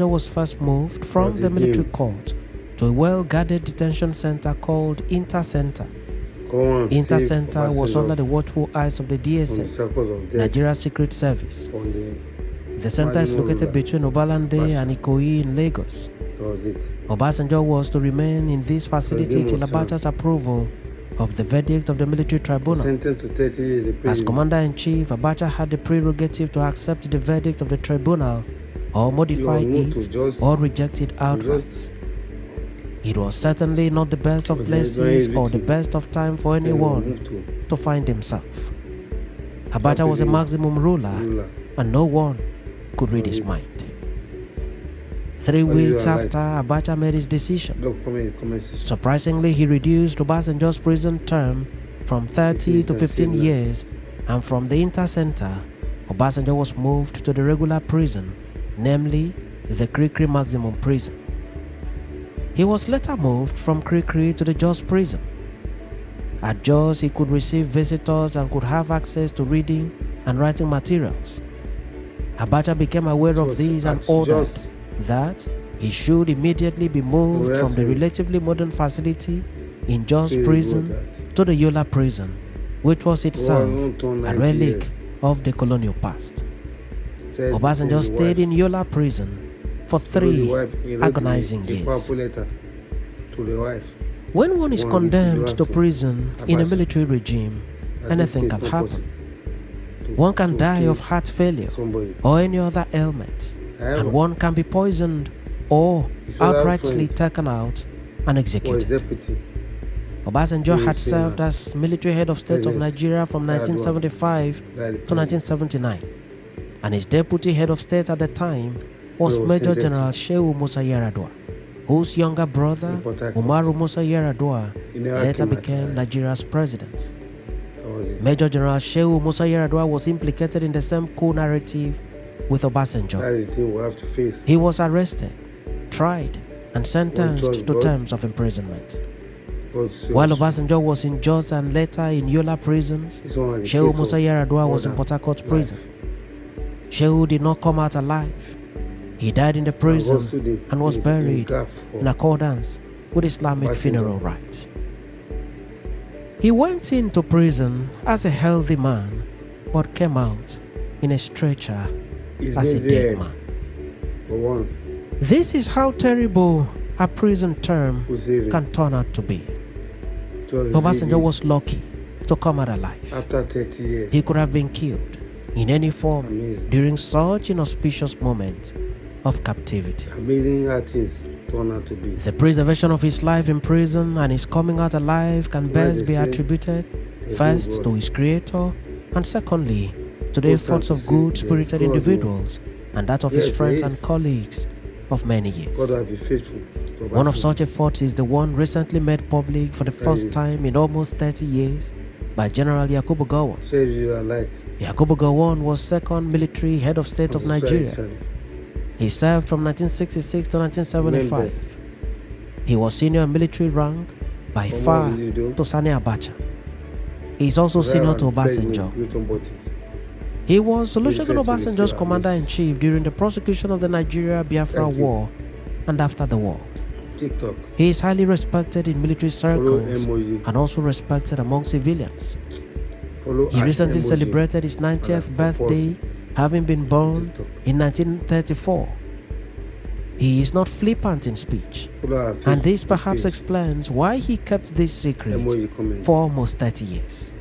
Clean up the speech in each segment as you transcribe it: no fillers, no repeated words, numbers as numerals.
was first moved from the military court to a well-guarded detention center called Inter Center. Inter Center was under the watchful eyes of the DSS, Nigeria Secret Service. The center is located between Obalande and Ikoyi in Lagos. Obasenjo was to remain in this facility till Abacha's approval of the verdict of the military tribunal. As Commander-in-Chief, Abacha had the prerogative to accept the verdict of the tribunal or modify it or reject it outright. It was certainly not the best of places or the best of time for anyone to find himself. Abacha was a maximum ruler and no one could read his mind. 3 weeks after Abacha made his decision, surprisingly, he reduced Obasenjo's prison term from 30 to 15 years, and from the Inter Center, Obasenjo was moved to the regular prison, namely the Krikri Maximum Prison. He was later moved from Krikri to the Jos Prison. At Jos, he could receive visitors and could have access to reading and writing materials. Abacha became aware of these and ordered that he should immediately be moved from the relatively modern facility in Jos Prison to the Yola Prison, which was itself a relic of the colonial past. Obasenjo stayed in Yola Prison for 3 agonizing years. When one is condemned to prison in a military regime, anything can happen. One can die of heart failure or any other ailment, and one can be poisoned or outrightly taken out and executed. Obasenjo had served as military head of state of Nigeria from 1975 to 1979, and his deputy head of state at the time was Major General Shehu Musa Yar'Adua, whose younger brother Umaru Musa Yar'Adua later became Nigeria's president. Major General Shehu Musa Yar'Adua was implicated in the same coup narrative with Obasenjo. He was arrested, tried, and sentenced to terms of imprisonment. While Obasenjo was in Jos and later in Yola prisons, Shehu Musa Yar'Adua was in Port Harcourt prison. Shehu did not come out alive. He died in the prison and was buried in accordance with Islamic funeral rites. He went into prison as a healthy man, but came out in a stretcher as a dead man. This is how terrible a prison term can turn out to be. Obasenjo was lucky to come out alive. After 30 years, he could have been killed in any form during such inauspicious moments of captivity. Amazing how things turn out to be. The preservation of his life in prison and his coming out alive can best be attributed first to his creator and secondly to the efforts of good-spirited individuals and that of his friends and colleagues of many years. God will be faithful. One of such efforts is the one recently made public for the first time in almost 30 years by General Yakubu Gowon. Yakubu Gowon was second military head of state of Nigeria. He served from 1966 to 1975. He was senior military rank by far to Sani Abacha. He is also senior to Obasenjo. He was Olusegun Obasanjo's commander-in-chief during the prosecution of the Nigeria-Biafra War and after the war. He is highly respected in military circles and also respected among civilians. He recently celebrated his 90th birthday, having been born in 1934. He is not flippant in speech, and this perhaps explains why he kept this secret for almost 30 years.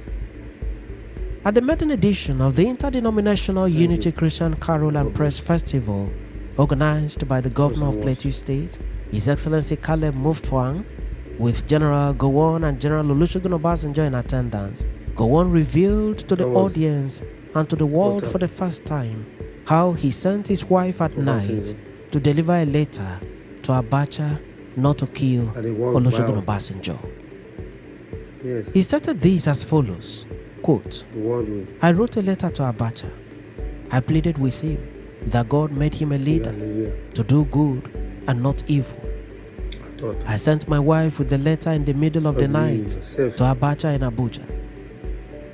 At the maiden edition of the Interdenominational Unity Christian Carol and Press Festival, organized by the Governor of Plateau State, His Excellency Caleb Mufwang, with General Gowon and General Olusegun Obasanjo in attendance, Gowon revealed to the audience and to the world for the first time how he sent his wife at night to deliver a letter to Abacha not to kill Olusegun Obasanjo. He stated this as follows, quote, "I wrote a letter to Abacha. I pleaded with him that God made him a leader to do good and not evil. I sent my wife with the letter in the middle of the night to Abacha in Abuja.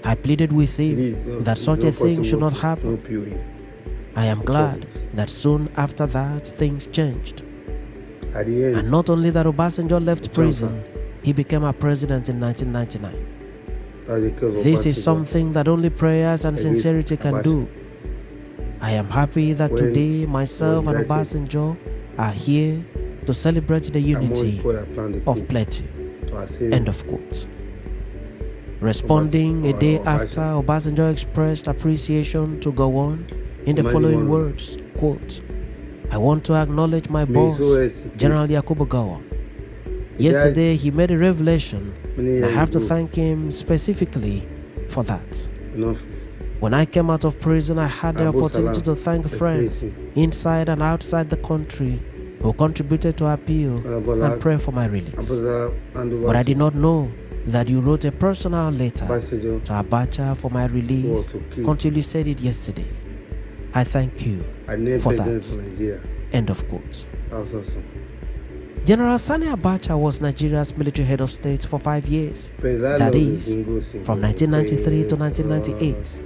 I pleaded with him that such a thing should not happen. I am glad that soon after that things changed. At the end, And not only that Obasanjo left prison, he became our president in 1999. This is something that only prayers and sincerity can do. I am happy that today myself and Obasanjo are here to celebrate the unity of Plateau. End of quote. Responding a day after, Obasanjo expressed appreciation to Gowon in the following words, quote, I want to acknowledge my boss, General Yakubu Gowon. Yesterday he made a revelation and I have to thank him specifically for that. When I came out of prison, I had the opportunity to thank friends inside and outside the country who contributed to appeal and pray for my release. But I did not know that you wrote a personal letter to Abacha for my release until you said it yesterday. I thank you for that. End of quote. General Sani Abacha was Nigeria's military head of state for 5 years, that is, from 1993 to 1998.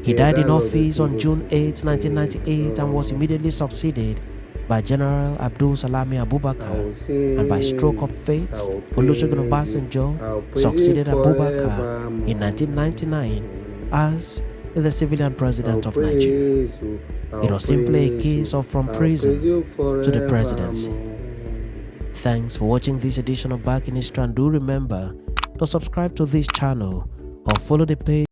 He died in office on June 8, 1998 and was immediately succeeded by General Abdul Salami Abubakar, and by stroke of fate, Olusegun Obasanjo succeeded Abubakar in 1999 as the civilian president of Nigeria. It was simply a case of from prison to the presidency. Thanks for watching this edition of Back in History, and do remember to subscribe to this channel or follow the page